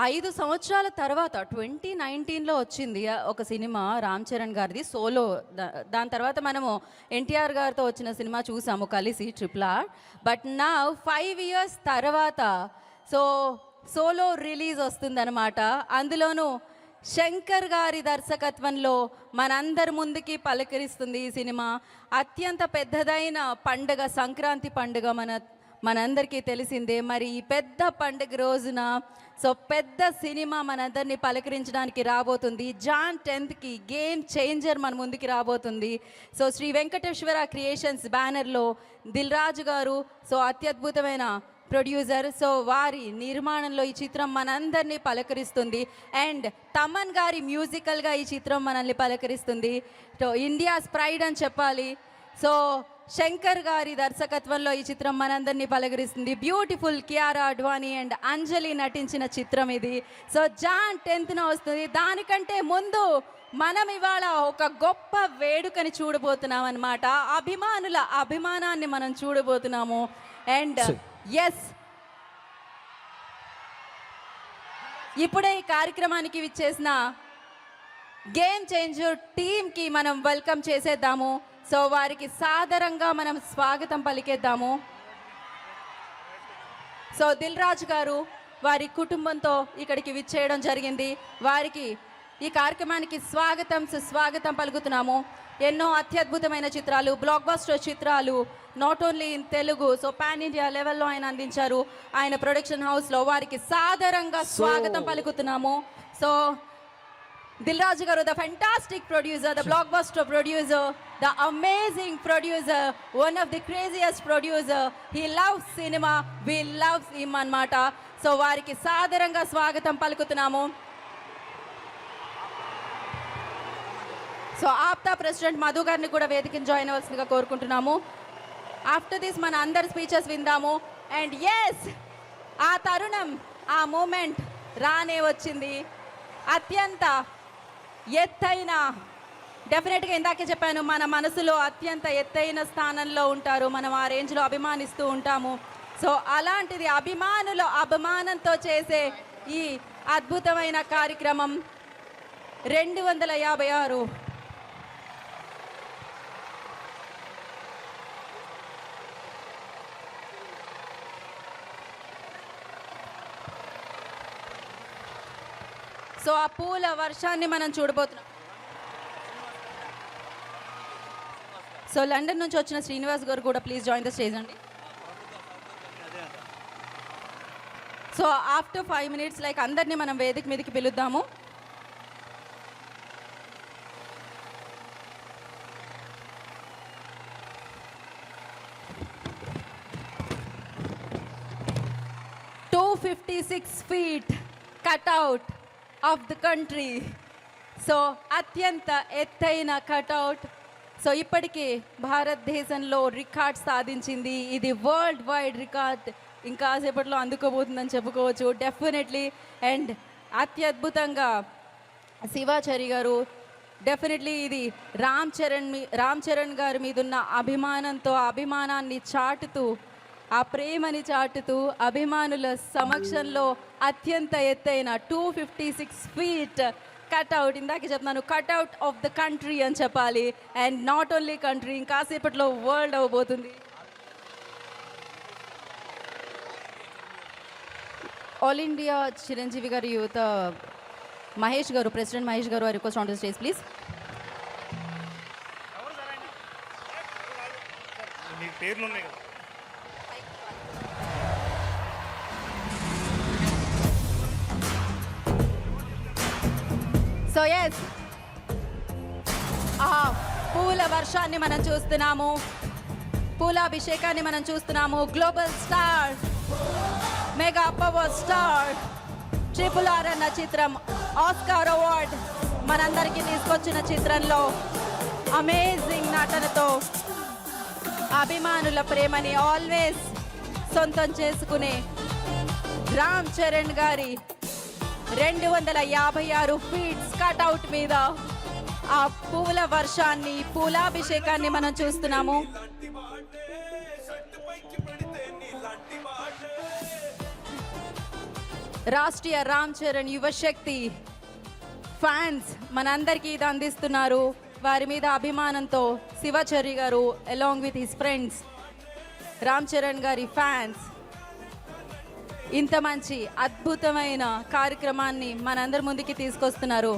5 సంవత్సరాల తర్వాత 2019లో వచ్చింది ఒక సినిమా రామ్ చరణ్ గారిది సోలో. దాని తర్వాత మనము ఎన్టీఆర్ గారితో వచ్చిన సినిమా చూసాము కలిసి RRR. బట్ నౌ 5 ఇయర్స్ తర్వాత సో సోలో రిలీజ్ వస్తుందన్నమాట. అందులోనూ శంకర్ గారి దర్శకత్వంలో మనందరి ముందుకి పలకరిస్తుంది ఈ సినిమా. అత్యంత పెద్దదైన పండుగ సంక్రాంతి పండుగ మనందరికీ తెలిసిందే. మరి ఈ పెద్ద పండుగ రోజున సో పెద్ద సినిమా మనందరినీ పలకరించడానికి రాబోతుంది. జాన్ 10th గేమ్ చేంజర్ మన ముందుకి రాబోతుంది. సో శ్రీ వెంకటేశ్వర క్రియేషన్స్ బ్యానర్లో దిల్ రాజు గారు సో అత్యద్భుతమైన ప్రొడ్యూసర్. సో వారి నిర్మాణంలో ఈ చిత్రం మనందరినీ పలకరిస్తుంది. అండ్ తమన్ గారి మ్యూజికల్గా ఈ చిత్రం మనల్ని పలకరిస్తుంది. సో ఇండియాస్ ప్రైడ్ అని చెప్పాలి. సో శంకర్ గారి దర్శకత్వంలో ఈ చిత్రం మనందరినీ పలకరిస్తుంది. బ్యూటిఫుల్ కియారా అడ్వాణి అండ్ అంజలి నటించిన చిత్రం ఇది. సో జాన్ 10th వస్తుంది. దానికంటే ముందు మనం ఇవాళ ఒక గొప్ప వేడుకని చూడబోతున్నాం అన్నమాట. అభిమానుల అభిమానాన్ని మనం చూడబోతున్నాము. అండ్ ఎస్, ఇప్పుడే ఈ కార్యక్రమానికి విచ్చేసిన గేమ్ చేంజర్ టీమ్కి మనం వెల్కమ్ చేసేద్దాము. సో వారికి సాదరంగా మనం స్వాగతం పలికేద్దాము. సో దిల్ రాజు గారు వారి కుటుంబంతో ఇక్కడికి విచ్చేయడం జరిగింది. వారికి ఈ కార్యక్రమానికి సుస్వాగతం పలుకుతున్నాము. ఎన్నో అత్యద్భుతమైన చిత్రాలు, బ్లాక్ బస్టర్ చిత్రాలు not only in Telugu so pan India లెవెల్లో ఆయన అందించారు ఆయన ప్రొడక్షన్ హౌస్లో. వారికి సాదరంగా స్వాగతం పలుకుతున్నాము. So Dil Raju garu, the fantastic producer, the blockbuster producer, the amazing producer, one of the craziest producer. He loves cinema, we love him annamata. So variki sadaranga swagatam palukutunnamo. So APTA president Madhu గారిని కూడా వేదికని join అవ్వాల్సిందిగా కోరుకుంటున్నాము. After this మన అందరి speeches విందాము. And yes, ఆ తరుణం, ఆ moment రానే వచ్చింది. అత్యంత ఎత్తైన, డెఫినెట్గా ఇందాకే చెప్పాను, మన మనసులో అత్యంత ఎత్తైన స్థానంలో ఉంటారు. మనం ఆ రేంజ్లో అభిమానిస్తూ ఉంటాము. సో అలాంటిది అభిమానుల అభిమానంతో చేసే ఈ అద్భుతమైన కార్యక్రమం 256 సో ఆ పూల వర్షాన్ని మనం చూడబోతున్నాం. సో లండన్ నుంచి వచ్చిన శ్రీనివాస్ గారు కూడా ప్లీజ్ జాయిన్ ద స్టేజ్ అండి. సో ఆఫ్టర్ 5 minutes లైక్ అందరినీ మనం వేదిక మీదకి పిలుద్దాము. feet cutout of the country. So అత్యంత ఎత్తైన కట్అవుట్. సో ఇప్పటికీ భారతదేశంలో రికార్డ్ సాధించింది. ఇది వరల్డ్ వైడ్ రికార్డ్. ఇంకా సేపట్లో అందుకోబోతుందని చెప్పుకోవచ్చు డెఫినెట్లీ. అండ్ అత్యద్భుతంగా శివాచారి గారు, డెఫినెట్లీ ఇది రామ్ చరణ్ గారి మీద ఉన్న అభిమానంతో అభిమానాన్ని చాటుతూ, ఆ ప్రేమని చాటుతూ అభిమానుల సమక్షంలో అత్యంత ఎత్తైన 256 feet కట్అవుట్. ఇందాకే చెప్తున్నాను, కట్అవుట్ ఆఫ్ ద కంట్రీ అని చెప్పాలి. అండ్ నాట్ ఓన్లీ కంట్రీ, ఇంకాసేపట్లో వరల్డ్ అవ్వబోతుంది. ఆల్ ఇండియా చిరంజీవి గారి యువత మహేష్ గారు, ప్రెసిడెంట్ మహేష్ గారు, request on the stage please. So yes, పూల వర్షాన్ని మనం చూస్తున్నాము, పూలాభిషేకాన్ని మనం చూస్తున్నాము. Global star, mega power star RRR అన్న చిత్రం ఆస్కార్ అవార్డ్ మనందరికీ తీసుకొచ్చిన చిత్రంలో అమేజింగ్ నటనతో అభిమానుల ప్రేమని ఆల్వేస్ సొంతం చేసుకునే రామ్ చరణ్ గారి 256 feet కట్అవుట్ మీద ఆ పూల వర్షాన్ని, పూలాభిషేకాన్ని మనం చూస్తున్నాము. రాష్ట్రీయ రామ్ చరణ్ యువశక్తి ఫ్యాన్స్ మనందరికీ ఇది అందిస్తున్నారు. వారి మీద అభిమానంతో శివచర్రి గారు along with his friends Ram Charan గారి ఫ్యాన్స్ ఇంత మంచి అద్భుతమైన కార్యక్రమాన్ని మనందరి ముందుకి తీసుకొస్తున్నారు.